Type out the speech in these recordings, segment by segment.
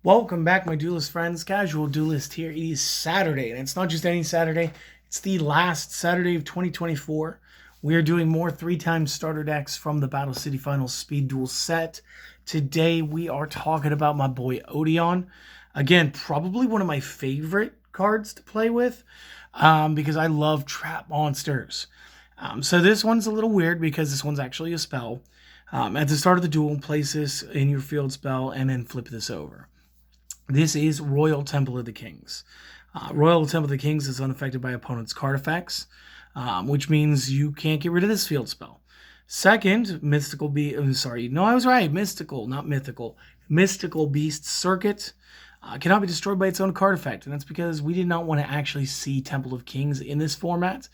Welcome back, my duelist friends. Casual Duelist here. It is Saturday, and it's not just any Saturday. It's the last Saturday of 2024. We are doing more 3-time starter decks from the Battle City Finals Speed Duel set. Today, we are talking about my boy Odion. Again, probably one of my favorite cards to play with because I love trap monsters. So this one's a little weird because this one's actually a spell. At the start of the duel, place this in your field spell and then flip this over. This is Royal Temple of the Kings. Royal Temple of the Kings is unaffected by opponent's card effects, which means you can't get rid of this field spell. Second, Mystical Mystical, not Mythical. Mystical Beast Circuit cannot be destroyed by its own card effect, and that's because we did not want to actually see Temple of Kings in this format.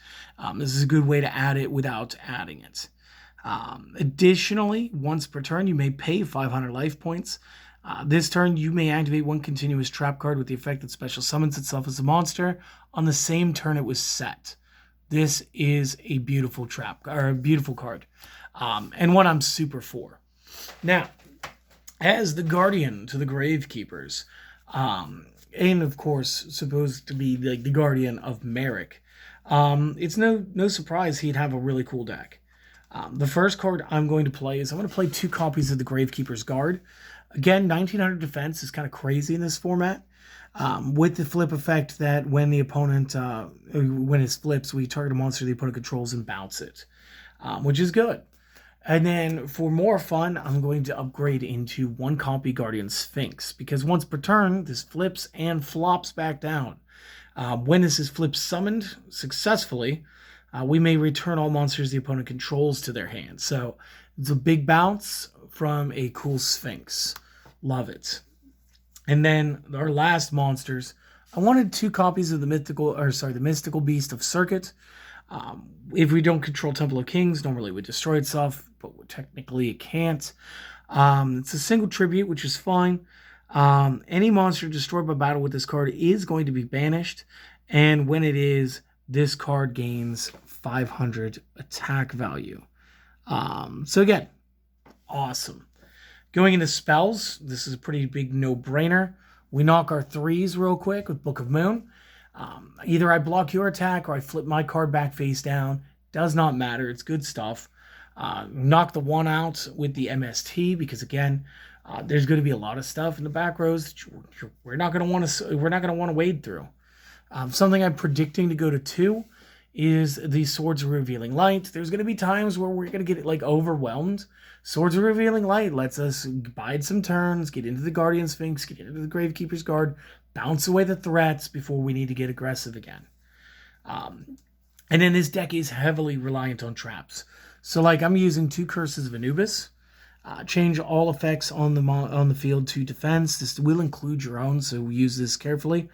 This is a good way to add it without adding it. Additionally, once per turn, you may pay 500 life points. This turn, you may activate one continuous trap card with the effect that special summons itself as a monster on the same turn it was set. This is a beautiful beautiful card, and one I'm super for. Now, as the guardian to the Gravekeepers, and of course supposed to be like the guardian of Merrick, it's no surprise he'd have a really cool deck. The first card I'm going to play is I'm going to play 2 copies of the Gravekeeper's Guard. Again, 1900 defense is kind of crazy in this format, with the flip effect that when the opponent, when it flips, we target a monster the opponent controls and bounce it, which is good. And then for more fun, I'm going to upgrade into 1 copy Guardian Sphinx, because once per turn, this flips and flops back down. When this is flip summoned successfully, we may return all monsters the opponent controls to their hand. So it's a big bounce from a cool Sphinx. Love it. And then our last monsters, I wanted 2 copies of the Mystical Beast of Circuit. If we don't control Temple of Kings, normally it would destroy itself, but technically it can't. It's a single tribute, which is fine. Any monster destroyed by battle with this card is going to be banished, and when it is, this card gains 500 attack value. So again, awesome. Going into spells, this is a pretty big no-brainer. We knock our 3s real quick with Book of Moon. Either I block your attack or I flip my card back face down. Does not matter. It's good stuff. Knock the 1 out with the MST because again, there's going to be a lot of stuff in the back rows that we're not going to want to wade through. Something I'm predicting to go to 2 is the Swords of Revealing Light. There's going to be times where we're going to get overwhelmed. Swords of Revealing Light lets us bide some turns, get into the Guardian Sphinx, get into the Gravekeeper's Guard, bounce away the threats before we need to get aggressive again. And then this deck is heavily reliant on traps. So I'm using 2 Curses of Anubis. Change all effects on the field to defense. This will include your own, so use this carefully.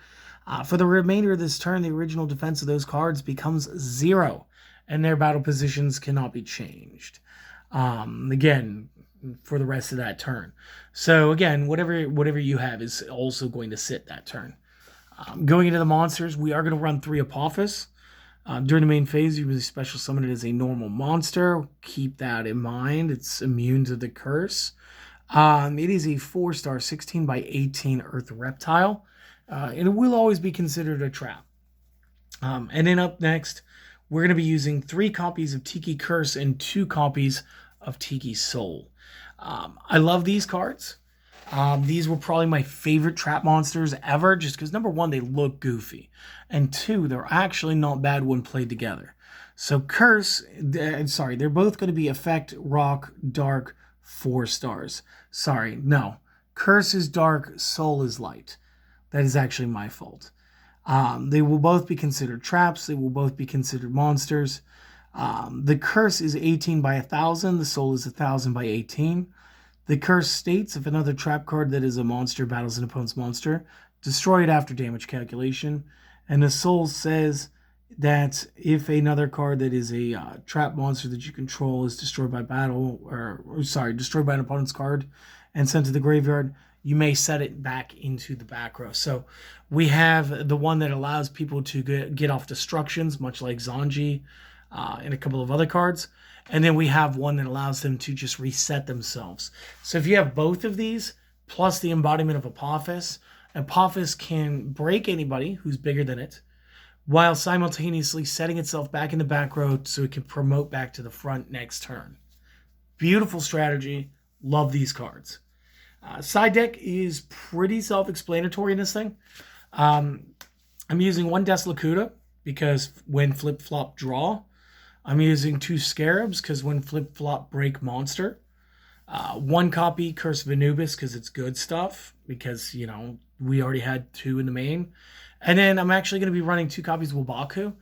For the remainder of this turn, the original defense of those cards becomes 0, and their battle positions cannot be changed. Again, for the rest of that turn. So again, whatever you have is also going to sit that turn. Going into the monsters, we are going to run 3 Apophis. During the main phase, you really special summon it as a normal monster. Keep that in mind. It's immune to the curse. It is a 4-star 16 by 18 Earth Reptile. And it will always be considered a trap. And then up next, we're going to be using 3 copies of Tiki Curse and 2 copies of Tiki Soul. I love these cards. These were probably my favorite trap monsters ever, just because number 1, they look goofy, and 2, they're actually not bad when played together. So Curse, they're both going to be Effect, Rock, Dark, 4 stars. Sorry, no. Curse is dark, Soul is light. That is actually my fault. They will both be considered traps. They will both be considered monsters. The Curse is 18 by 1,000. The Soul is 1,000 by 18. The Curse states if another trap card that is a monster battles an opponent's monster, destroy it after damage calculation. And the Soul says that if another card that is a trap monster that you control is destroyed by battle, destroyed by an opponent's card and sent to the graveyard, you may set it back into the back row. So we have the one that allows people to get off destructions, much like Zanji and a couple of other cards. And then we have one that allows them to just reset themselves. So if you have both of these, plus the embodiment of Apophis. Apophis can break anybody who's bigger than it, while simultaneously setting itself back in the back row so it can promote back to the front next turn. Beautiful strategy. Love these cards. Side deck is pretty self-explanatory in this thing. I'm using 1 Deslacuta because when flip-flop draw. I'm using 2 Scarabs because when flip-flop break monster. 1 copy Curse of Anubis because it's good stuff, because, you know, we already had 2 in the main. And then I'm actually going to be running 2 copies of Wabaku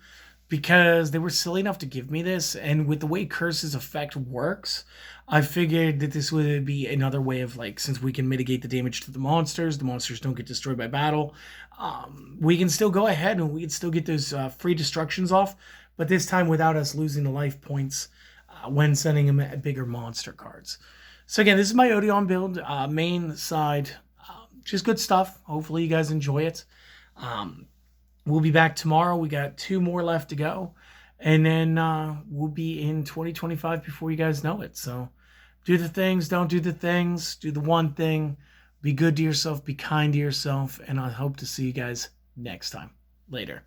because they were silly enough to give me this. And with the way Curse's effect works, I figured that this would be another way of, like, since we can mitigate the damage to the monsters don't get destroyed by battle, we can still go ahead and we can still get those free destructions off, but this time without us losing the life points when sending them bigger monster cards. So again, this is my Odion build, main side, just good stuff. Hopefully you guys enjoy it. We'll be back tomorrow. We got 2 more left to go. And then we'll be in 2025 before you guys know it. So do the things, don't do the things. Do the one thing. Be good to yourself. Be kind to yourself. And I hope to see you guys next time. Later.